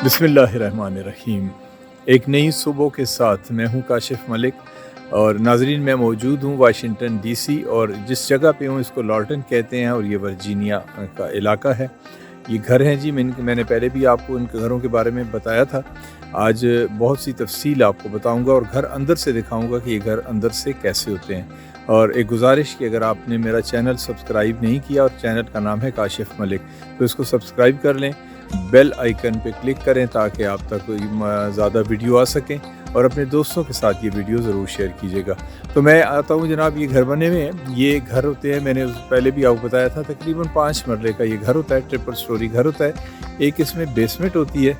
بسم اللہ الرحمن الرحیم۔ ایک نئی صبح کے ساتھ میں ہوں کاشف ملک، اور ناظرین میں موجود ہوں واشنگٹن ڈی سی، اور جس جگہ پہ ہوں اس کو لارٹن کہتے ہیں، اور یہ ورجینیا کا علاقہ ہے۔ یہ گھر ہیں جی، میں نے پہلے بھی آپ کو ان کے گھروں کے بارے میں بتایا تھا۔ آج بہت سی تفصیل آپ کو بتاؤں گا اور گھر اندر سے دکھاؤں گا کہ یہ گھر اندر سے کیسے ہوتے ہیں۔ اور ایک گزارش کہ اگر آپ نے میرا چینل سبسکرائب نہیں کیا، اور چینل کا نام ہے کاشف ملک، تو اس کو سبسکرائب کر لیں، بیل آئیکن پہ کلک کریں تاکہ آپ تک زیادہ ویڈیو آ سکیں، اور اپنے دوستوں کے ساتھ یہ ویڈیو ضرور شیئر کیجیے گا۔ تو میں آتا ہوں جناب، یہ گھر بنے ہوئے ہیں، یہ گھر ہوتے ہیں، میں نے پہلے بھی آپ کو بتایا تھا، تقریباً 5 مرلے کا یہ گھر ہوتا ہے، ٹرپل سٹوری گھر ہوتا ہے۔ ایک اس میں بیسمنٹ ہوتی ہے،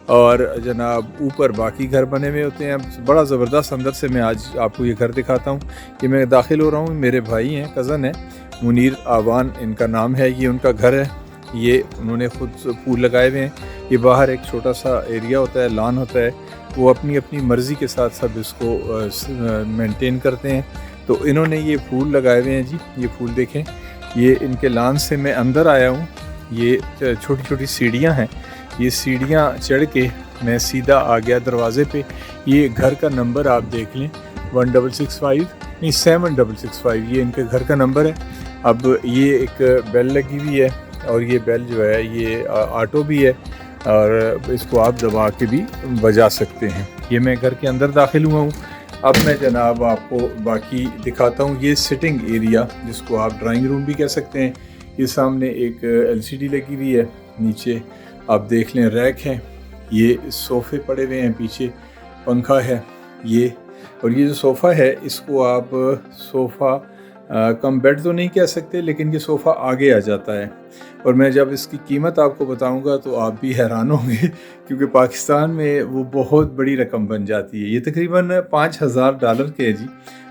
اور جناب اوپر باقی گھر بنے ہوئے ہوتے ہیں۔ بڑا زبردست اندر سے میں آج آپ کو یہ گھر دکھاتا ہوں۔ کہ میں داخل ہو رہا ہوں، میرے بھائی ہیں، کزن ہیں، منیر آوان ان کا نام ہے، یہ ان کا گھر ہے۔ یہ انہوں نے خود پھول لگائے ہوئے ہیں۔ یہ باہر ایک چھوٹا سا ایریا ہوتا ہے، لان ہوتا ہے، وہ اپنی مرضی کے ساتھ سب اس کو مینٹین کرتے ہیں۔ تو انہوں نے یہ پھول لگائے ہوئے ہیں جی، یہ پھول دیکھیں۔ یہ ان کے لان سے میں اندر آیا ہوں۔ یہ چھوٹی چھوٹی سیڑھیاں ہیں، یہ سیڑھیاں چڑھ کے میں سیدھا آ گیا دروازے پہ۔ یہ گھر کا نمبر آپ دیکھ لیں، 1665 نہیں 7665، یہ ان کے گھر کا نمبر ہے۔ اب یہ ایک بیل لگی ہوئی ہے، اور یہ بیل جو ہے یہ آٹو بھی ہے، اور اس کو آپ دبا کے بھی بجا سکتے ہیں۔ یہ میں گھر کے اندر داخل ہوا ہوں۔ اب میں جناب آپ کو باقی دکھاتا ہوں۔ یہ سٹنگ ایریا، جس کو آپ ڈرائنگ روم بھی کہہ سکتے ہیں۔ یہ سامنے ایک LCD لگی ہوئی ہے، نیچے آپ دیکھ لیں ریک ہیں، یہ صوفے پڑے ہوئے ہیں، پیچھے پنکھا ہے اور یہ جو صوفہ ہے اس کو آپ صوفہ کم بیڈ تو نہیں کہہ سکتے، لیکن یہ صوفہ آگے آ جاتا ہے۔ اور میں جب اس کی قیمت آپ کو بتاؤں گا تو آپ بھی حیران ہوں گے، کیونکہ پاکستان میں وہ بہت بڑی رقم بن جاتی ہے۔ یہ تقریباً $5000 کے ہے جی،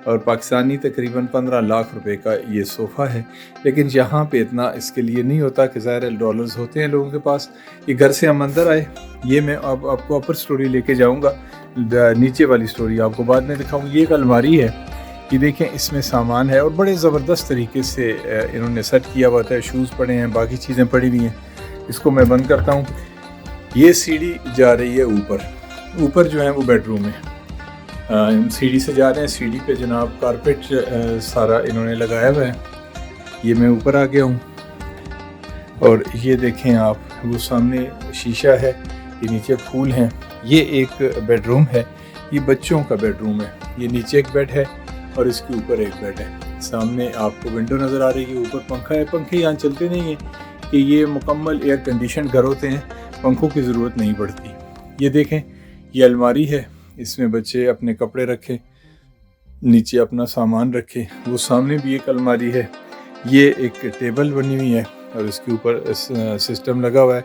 اور پاکستانی تقریباً 15 لاکھ روپے کا یہ صوفہ ہے۔ لیکن یہاں پہ اتنا اس کے لیے نہیں ہوتا، کہ ظاہر ڈالرز ہوتے ہیں لوگوں کے پاس۔ یہ گھر سے ہم اندر آئے، یہ میں اب آپ کو اپر سٹوری لے کے جاؤں گا، نیچے والی سٹوری آپ کو بعد میں دکھاؤں۔ یہ ایک الماری ہے، یہ دیکھیں، اس میں سامان ہے، اور بڑے زبردست طریقے سے انہوں نے سیٹ کیا ہوا ہے۔ شوز پڑے ہیں، باقی چیزیں پڑی ہوئی ہیں۔ اس کو میں بند کرتا ہوں۔ یہ سیڑھی جا رہی ہے اوپر جو ہے وہ بیڈ روم ہے۔ سیڑھی سے جا رہے ہیں، سیڑھی پہ جناب کارپیٹ سارا انہوں نے لگایا ہوا ہے۔ یہ میں اوپر آ گیا ہوں، اور یہ دیکھیں آپ، وہ سامنے شیشہ ہے، یہ نیچے پھول ہیں۔ یہ ایک بیڈ روم ہے، یہ بچوں کا بیڈ روم ہے۔ یہ نیچے ایک بیڈ ہے، اور اس کے اوپر ایک بیڈ ہے۔ سامنے آپ کو ونڈو نظر آ رہی ہے، اوپر پنکھا ہے۔ پنکھے یہاں چلتے نہیں ہیں، کہ یہ مکمل ایئر کنڈیشن گھر ہوتے ہیں، پنکھوں کی ضرورت نہیں پڑتی۔ یہ دیکھیں، یہ الماری ہے، اس میں بچے اپنے کپڑے رکھیں، نیچے اپنا سامان رکھیں۔ وہ سامنے بھی ایک الماری ہے۔ یہ ایک ٹیبل بنی ہوئی ہے، اور اس کے اوپر سسٹم لگا ہوا ہے،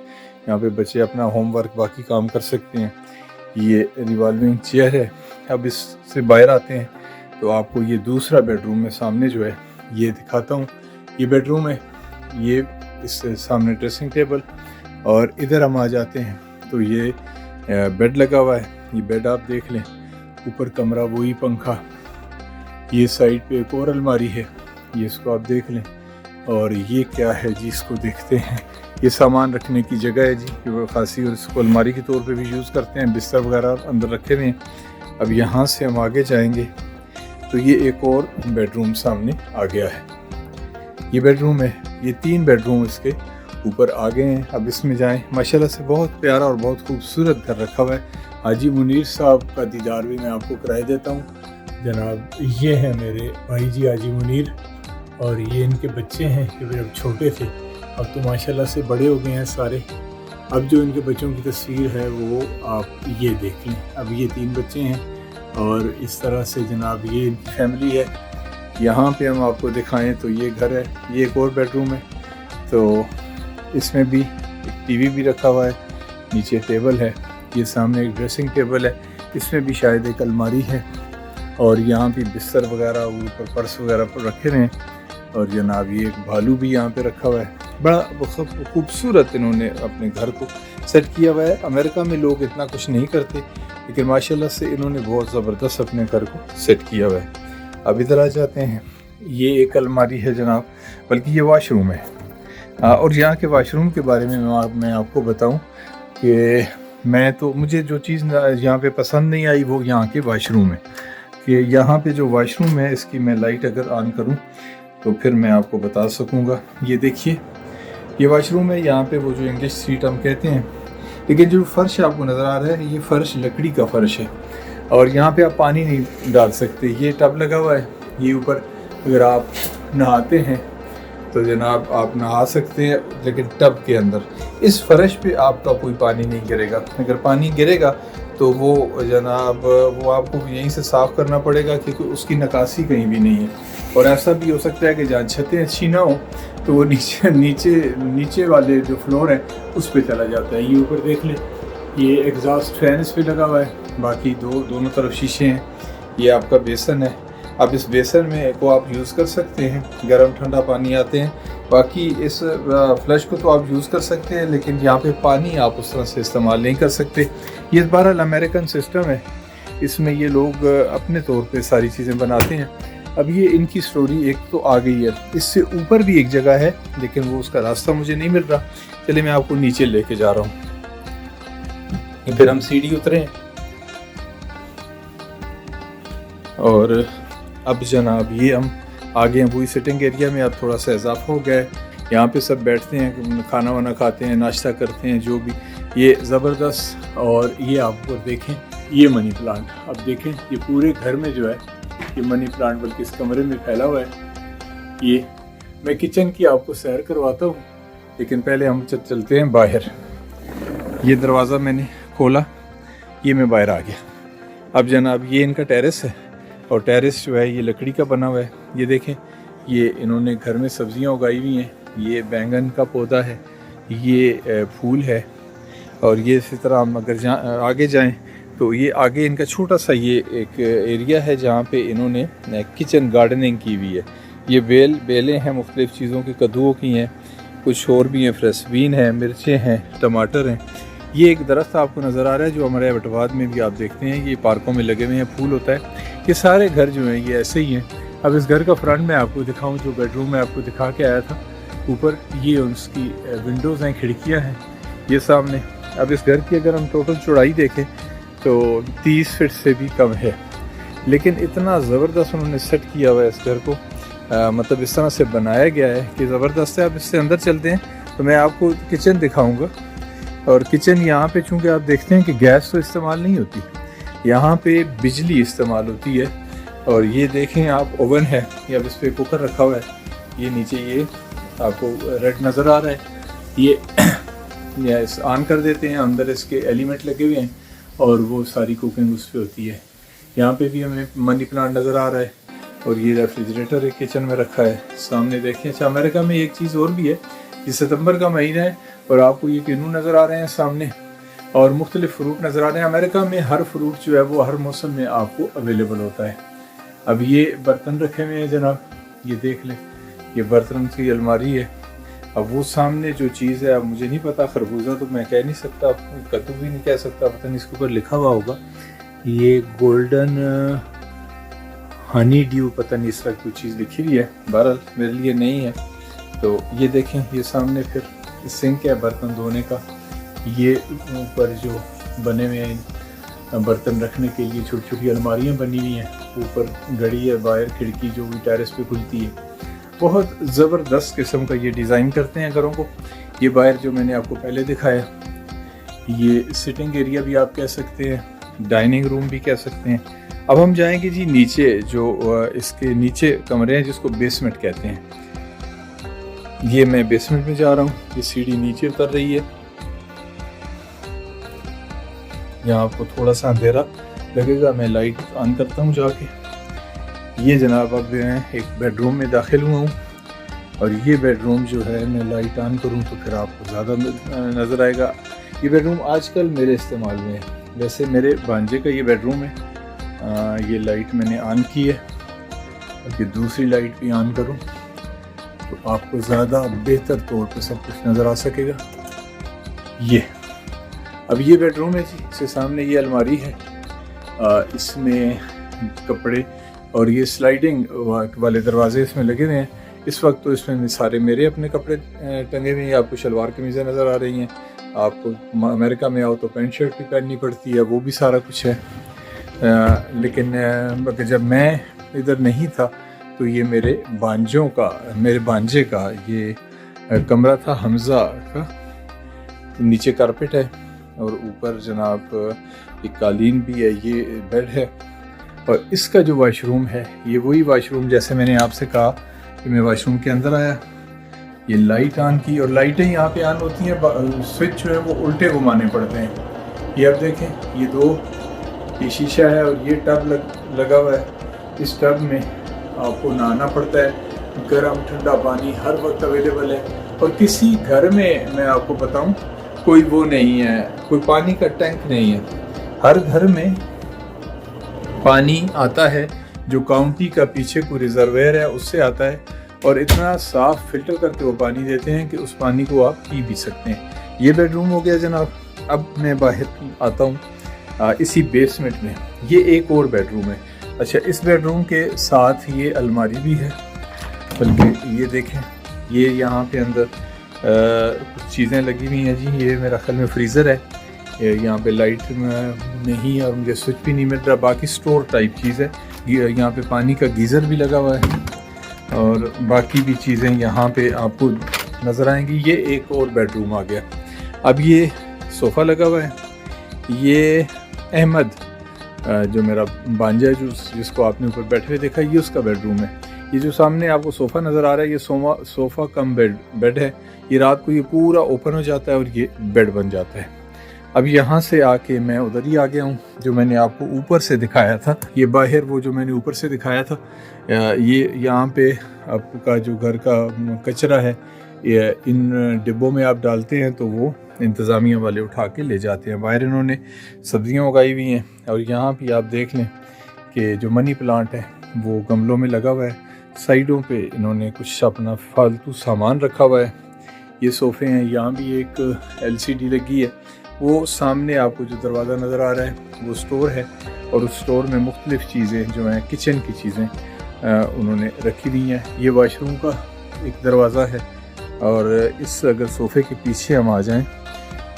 یہاں پہ بچے اپنا ہوم ورک باقی کام کر سکتے ہیں۔ یہ ریوالونگ چیئر ہے۔ اب اس سے باہر آتے ہیں تو آپ کو یہ دوسرا بیڈ روم میں سامنے جو ہے یہ دکھاتا ہوں۔ یہ بیڈ روم ہے، یہ اس سے سامنے ڈریسنگ ٹیبل، اور ادھر ہم آ جاتے ہیں تو یہ بیڈ لگا ہوا ہے۔ یہ بیڈ آپ دیکھ لیں، اوپر کمرہ، وہی پنکھا۔ یہ سائڈ پہ ایک اور الماری ہے، یہ اس کو آپ دیکھ لیں۔ اور یہ کیا ہے جی، اس کو دیکھتے ہیں۔ یہ سامان رکھنے کی جگہ ہے جی، کہ خاصی، اور اس کو الماری کے طور پہ بھی یوز کرتے ہیں، بستر وغیرہ اندر رکھے ہوئے ہیں۔ اب یہاں سے ہم آگے جائیں گے تو یہ ایک اور بیڈ روم سامنے آ گیا ہے۔ یہ بیڈ روم ہے، یہ 3 بیڈ روم اس کے اوپر آ گئے ہیں۔ اب اس میں جائیں، ماشاءاللہ سے بہت پیارا اور بہت خوبصورت گھر رکھا ہوا ہے۔ حاجی منیر صاحب کا دیدار بھی میں آپ کو کرائے دیتا ہوں۔ جناب یہ ہیں میرے بھائی جی حاجی منیر، اور یہ ان کے بچے ہیں، کہ جب چھوٹے تھے، اب تو ماشاءاللہ سے بڑے ہو گئے ہیں سارے۔ اب جو ان کے بچوں کی تصویر ہے وہ آپ یہ دیکھ لیں۔ اب یہ 3 بچے ہیں، اور اس طرح سے جناب یہ ان کی فیملی ہے۔ یہاں پہ ہم آپ کو دکھائیں تو یہ گھر ہے، یہ ایک اور بیڈ روم ہے، تو اس میں بھی ایک ٹی وی بھی رکھا ہوا ہے، نیچے ٹیبل ہے، یہ سامنے ایک ڈریسنگ ٹیبل ہے، اس میں بھی شاید ایک الماری ہے، اور یہاں بھی بستر وغیرہ، اوپر پرس وغیرہ پر رکھے ہوئے ہیں۔ اور جناب یہ ایک بھالو بھی یہاں پہ رکھا ہوا ہے۔ بڑا خوبصورت انہوں نے اپنے گھر کو سیٹ کیا ہوا ہے۔ امریکہ میں لوگ اتنا کچھ نہیں کرتے، لیکن ماشاءاللہ سے انہوں نے بہت زبردست اپنے گھر کو سیٹ کیا ہوا ہے۔ اب ادھر آ جاتے ہیں، یہ ایک الماری ہے جناب، بلکہ یہ واش روم ہے۔ اور یہاں کے واش روم کے بارے میں میں آپ کو بتاؤں کہ میں تو مجھے جو چیز یہاں پہ پسند نہیں آئی وہ یہاں کے واش روم ہے، کہ یہاں پہ جو واش روم ہے اس کی میں لائٹ اگر آن کروں تو پھر میں آپ کو بتا سکوں گا۔ یہ دیکھیے یہ واش روم ہے، یہاں پہ وہ جو انگلش سیٹ ہم کہتے ہیں، لیکن جو فرش آپ کو نظر آ رہا ہے یہ فرش لکڑی کا فرش ہے، اور یہاں پہ آپ پانی نہیں ڈال سکتے۔ یہ ٹب لگا ہوا ہے، یہ اوپر اگر آپ نہاتے ہیں تو جناب آپ نہا سکتے ہیں، لیکن ٹب کے اندر اس فرش پہ آپ کا کوئی پانی نہیں گرے گا۔ اگر پانی گرے گا تو وہ جناب وہ آپ کو یہیں سے صاف کرنا پڑے گا، کیونکہ اس کی نکاسی کہیں بھی نہیں ہے، اور ایسا بھی ہو سکتا ہے کہ جہاں چھتیں اچھی نہ ہوں تو وہ نیچے والے جو فلور ہیں اس پہ چلا جاتا ہے۔ یہ اوپر دیکھ لیں، یہ ایگزاسٹ فین اس پہ لگا ہوا ہے، باقی دونوں طرف شیشے ہیں۔ یہ آپ کا بیسن ہے، اب اس بیسن میں کو آپ یوز کر سکتے ہیں، گرم ٹھنڈا پانی آتے ہیں۔ باقی اس فلش کو تو آپ یوز کر سکتے ہیں، لیکن یہاں پہ پانی آپ اس طرح سے استعمال نہیں کر سکتے۔ یہ بہرحال امریکن سسٹم ہے، اس میں یہ لوگ اپنے طور پہ ساری چیزیں بناتے ہیں۔ اب یہ ان کی سٹوری ایک تو آ گئی ہے، اس سے اوپر بھی ایک جگہ ہے لیکن وہ اس کا راستہ مجھے نہیں مل رہا، چلے میں آپ کو نیچے لے کے جا رہا ہوں۔ پھر ہم سیڑھی اترے اور اب جناب یہ ہم آگے ہیں وہی سٹنگ ایریا میں، اب تھوڑا سا اضافہ ہو گیا ہے، یہاں پہ سب بیٹھتے ہیں، کھانا وانا کھاتے ہیں، ناشتہ کرتے ہیں، جو بھی یہ زبردست۔ اور یہ آپ کو دیکھیں یہ منی پلانٹ، اب دیکھیں یہ پورے گھر میں جو ہے یہ منی پلانٹ بلکہ اس کمرے میں پھیلا ہوا ہے۔ یہ میں کچن کی آپ کو سیر کرواتا ہوں، لیکن پہلے ہم چلتے ہیں باہر۔ یہ دروازہ میں نے کھولا، یہ میں باہر آ گیا۔ اب جناب یہ ان کا ٹیرس ہے، اور ٹیرس جو ہے یہ لکڑی کا بنا ہوا ہے۔ یہ دیکھیں یہ انہوں نے گھر میں سبزیاں اگائی ہوئی ہیں، یہ بینگن کا پودا ہے، یہ پھول ہے، اور یہ اسی طرح ہم اگر آگے جائیں تو یہ آگے ان کا چھوٹا سا یہ ایک ایریا ہے جہاں پہ انہوں نے کچن گارڈننگ کی ہوئی ہے۔ یہ بیلیں ہیں مختلف چیزوں کی، کدوؤں کی ہیں، کچھ اور بھی ہیں، فرینچ بین ہیں، مرچیں ہیں، ٹماٹر ہیں۔ یہ ایک درخت آپ کو نظر آ رہا ہے جو ہمارے ایبٹ آباد میں بھی آپ دیکھتے ہیں، یہ پارکوں میں لگے ہوئے ہیں، پھول ہوتا ہے۔ یہ سارے گھر جو ہیں یہ ایسے ہی ہیں۔ اب اس گھر کا فرنٹ میں آپ کو دکھاؤں، جو بیڈ روم میں آپ کو دکھا کے آیا تھا اوپر، یہ اس کی ونڈوز ہیں، کھڑکیاں ہیں یہ سامنے۔ اب اس گھر کی اگر ہم ٹوٹل چوڑائی دیکھیں تو 30 فٹ سے بھی کم ہے، لیکن اتنا زبردست انہوں نے سیٹ کیا ہوا ہے اس گھر کو، مطلب اس طرح سے بنایا گیا ہے کہ زبردست ہے۔ اب اس سے اندر چلتے ہیں تو میں آپ کو کچن دکھاؤں گا، اور کچن یہاں پہ چونکہ آپ دیکھتے ہیں کہ گیس تو استعمال نہیں ہوتی، یہاں پہ بجلی استعمال ہوتی ہے۔ اور یہ دیکھیں آپ اوون ہے، یہ اب اس پہ کوکر رکھا ہوا ہے، یہ نیچے یہ آپ کو ریڈ نظر آ رہا ہے، یہ اس آن کر دیتے ہیں، اندر اس کے ایلیمنٹ لگے ہوئے ہیں اور وہ ساری کوکنگ اس پہ ہوتی ہے۔ یہاں پہ بھی ہمیں منی پلانٹ نظر آ رہا ہے، اور یہ ریفریجریٹر ایک کچن میں رکھا ہے سامنے دیکھیں۔ اچھا امریکہ میں ایک چیز اور بھی ہے، یہ ستمبر کا مہینہ ہے اور آپ کو یہ کینو نظر آ رہے ہیں سامنے، اور مختلف فروٹ نظر آ رہے ہیں۔ امریکہ میں ہر فروٹ جو ہے وہ ہر موسم میں آپ کو اویلیبل ہوتا ہے۔ اب یہ برتن رکھے ہوئے ہیں جناب، یہ دیکھ لیں، یہ برتن کی الماری ہے۔ اب وہ سامنے جو چیز ہے، اب مجھے نہیں پتا، خربوزہ تو میں کہہ نہیں سکتا، کدو بھی نہیں کہہ سکتا، پتہ نہیں اس کے اوپر لکھا ہوا ہوگا، یہ گولڈن ہنی ڈیو، پتہ نہیں اس طرح کوئی چیز لکھی ہوئی ہے، بہرحال میرے لیے نہیں ہے۔ تو یہ دیکھیں یہ سامنے پھر سنک ہے برتن دھونے کا، یہ اوپر جو بنے ہوئے ہیں برتن رکھنے کے لیے چھوٹی چھوٹی الماریاں بنی ہوئی ہیں، اوپر گھڑی ہے، باہر کھڑکی جو بھی ٹیرس پہ کھلتی ہے۔ بہت زبردست قسم کا یہ ڈیزائن کرتے ہیں گھروں کو۔ یہ باہر جو میں نے آپ کو پہلے دکھایا، یہ سٹنگ ایریا بھی آپ کہہ سکتے ہیں، ڈائننگ روم بھی کہہ سکتے ہیں۔ اب ہم جائیں گے جی نیچے، جو اس کے نیچے کمرے ہیں جس کو بیسمنٹ کہتے ہیں۔ یہ میں بیسمنٹ میں جا رہا ہوں، یہ سیڑھی نیچے اتر رہی ہے، یہاں آپ کو تھوڑا سا اندھیرا لگے گا، میں لائٹ آن کرتا ہوں جا کے۔ یہ جناب اب میں ایک بیڈ روم میں داخل ہوا ہوں، اور یہ بیڈ روم جو ہے میں لائٹ آن کروں تو پھر آپ کو زیادہ نظر آئے گا۔ یہ بیڈ روم آج کل میرے استعمال میں ہے، ویسے میرے بھانجے کا یہ بیڈ روم ہے۔ یہ لائٹ میں نے آن کی ہے، اور یہ دوسری لائٹ بھی آن کروں تو آپ کو زیادہ بہتر طور پہ سب کچھ نظر آ سکے گا۔ یہ اب یہ بیڈ روم ہے جی، اس کے سامنے یہ الماری ہے، اس میں کپڑے اور یہ سلائڈنگ والے دروازے اس میں لگے ہوئے ہیں۔ اس وقت تو اس میں سارے میرے اپنے کپڑے ٹنگے ہوئے ہیں، آپ کو شلوار قمیضیں نظر آ رہی ہیں، آپ کو امریکہ میں آؤ تو پینٹ شرٹ بھی پہننی پڑتی ہے، وہ بھی سارا کچھ ہے۔ لیکن جب میں ادھر نہیں تھا تو یہ میرے بانجے کا یہ کمرہ تھا، حمزہ کا۔ نیچے کارپٹ ہے اور اوپر جناب ایک قالین بھی ہے، یہ بیڈ ہے۔ اور اس کا جو واش روم ہے یہ وہی واش روم جیسے میں نے آپ سے کہا کہ میں واش روم کے اندر آیا، یہ لائٹ آن کی، اور لائٹیں یہاں پہ آن ہوتی ہیں، سوئچ جو ہے وہ الٹے گھمانے پڑتے ہیں۔ یہ اب دیکھیں، یہ شیشہ ہے اور یہ ٹب لگا ہوا ہے۔ اس ٹب میں آپ کو نہانا پڑتا ہے، گرم ٹھنڈا پانی ہر وقت اویلیبل ہے۔ اور کسی گھر میں آپ کو بتاؤں کوئی وہ نہیں ہے، کوئی پانی کا ٹینک نہیں ہے، ہر گھر میں پانی آتا ہے جو کاؤنٹی کا پیچھے کوئی ریزرویئر ہے اس سے آتا ہے، اور اتنا صاف فلٹر کر کے وہ پانی دیتے ہیں کہ اس پانی کو آپ پی بھی سکتے ہیں۔ یہ بیڈ روم ہو گیا جناب۔ اب میں باہر آتا ہوں اسی بیسمنٹ میں، یہ ایک اور بیڈ روم ہے۔ اچھا، اس بیڈ روم کے ساتھ یہ الماری بھی ہے، بلکہ یہ دیکھیں، یہ یہاں پہ اندر کچھ چیزیں لگی ہوئی ہیں جی۔ یہ میرا خیال میں فریزر ہے، یہاں پہ لائٹ نہیں اور مجھے سوئچ بھی نہیں مل رہا، باقی سٹور ٹائپ چیز ہے۔ یہاں پہ پانی کا گیزر بھی لگا ہوا ہے اور باقی بھی چیزیں یہاں پہ آپ کو نظر آئیں گی۔ یہ ایک اور بیڈ روم آ گیا۔ اب یہ صوفہ لگا ہوا ہے، یہ احمد جو میرا بانجا ہے جس کو آپ نے اوپر بیٹھے ہوئے دیکھا، یہ اس کا بیڈ روم ہے۔ یہ جو سامنے آپ کو صوفہ نظر آ رہا ہے، یہ صوفہ کم بیڈ ہے۔ یہ رات کو یہ پورا اوپن ہو جاتا ہے اور یہ بیڈ بن جاتا ہے۔ اب یہاں سے آ کے میں ادھر ہی آ گیا ہوں جو میں نے آپ کو اوپر سے دکھایا تھا۔ یہ باہر وہ جو میں نے اوپر سے دکھایا تھا، یہ یہاں پہ آپ کا جو گھر کا کچرا ہے، یہ ان ڈبوں میں آپ ڈالتے ہیں تو وہ انتظامیہ والے اٹھا کے لے جاتے ہیں۔ باہر انہوں نے سبزیاں اگائی ہوئی ہیں، اور یہاں پہ آپ دیکھ لیں کہ جو منی پلانٹ ہے وہ گملوں میں لگا ہوا ہے۔ سائڈوں پہ انہوں نے کچھ اپنا فالتو سامان رکھا ہوا ہے۔ یہ صوفے ہیں، یہاں بھی ایک LCD لگی ہے۔ وہ سامنے آپ کو جو دروازہ نظر آ رہا ہے وہ سٹور ہے، اور اس سٹور میں مختلف چیزیں جو ہیں کچن کی چیزیں انہوں نے رکھی ہوئی ہیں۔ یہ واش روم کا ایک دروازہ ہے، اور اگر صوفے کے پیچھے ہم آ جائیں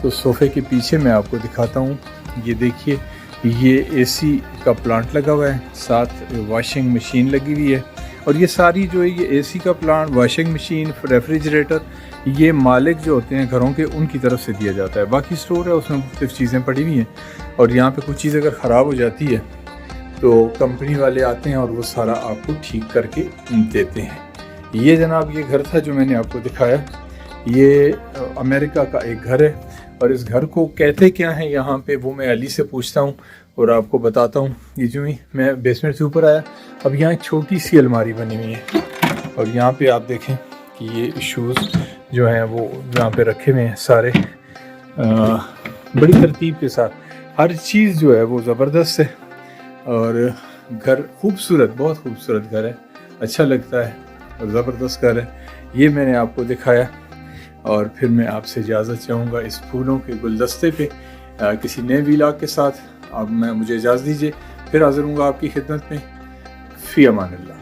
تو صوفے کے پیچھے میں آپ کو دکھاتا ہوں۔ یہ دیکھیے، یہ AC کا پلانٹ لگا ہوا ہے، ساتھ واشنگ مشین لگی ہوئی ہے۔ اور یہ ساری جو ہے یہ AC کا پلانٹ، واشنگ مشین، ریفریجریٹر، یہ مالک جو ہوتے ہیں گھروں کے ان کی طرف سے دیا جاتا ہے۔ باقی سٹور ہے، اس میں مختلف چیزیں پڑی ہوئی ہیں، اور یہاں پہ کچھ چیز اگر خراب ہو جاتی ہے تو کمپنی والے آتے ہیں اور وہ سارا آپ کو ٹھیک کر کے دیتے ہیں۔ یہ جناب یہ گھر تھا جو میں نے آپ کو دکھایا۔ یہ امریکہ کا ایک گھر ہے، اور اس گھر کو کہتے کیا ہیں یہاں پہ وہ میں علی سے پوچھتا ہوں اور آپ کو بتاتا ہوں۔ یہ جو ہی میں بیسمنٹ سے اوپر آیا، اب یہاں ایک چھوٹی سی الماری بنی ہوئی ہے، اور یہاں پہ آپ دیکھیں کہ یہ شوز جو ہیں وہ یہاں پہ رکھے ہوئے ہیں سارے، بڑی ترتیب کے ساتھ۔ ہر چیز جو ہے وہ زبردست ہے، اور گھر خوبصورت، بہت خوبصورت گھر ہے، اچھا لگتا ہے اور زبردست گھر ہے۔ یہ میں نے آپ کو دکھایا، اور پھر میں آپ سے اجازت چاہوں گا اس پھولوں کے گلدستے پہ کسی نئے ویلاگ کے ساتھ۔ اب مجھے اجازت دیجیے، پھر حاضر ہوں گا آپ کی خدمت میں۔ فی امان اللہ۔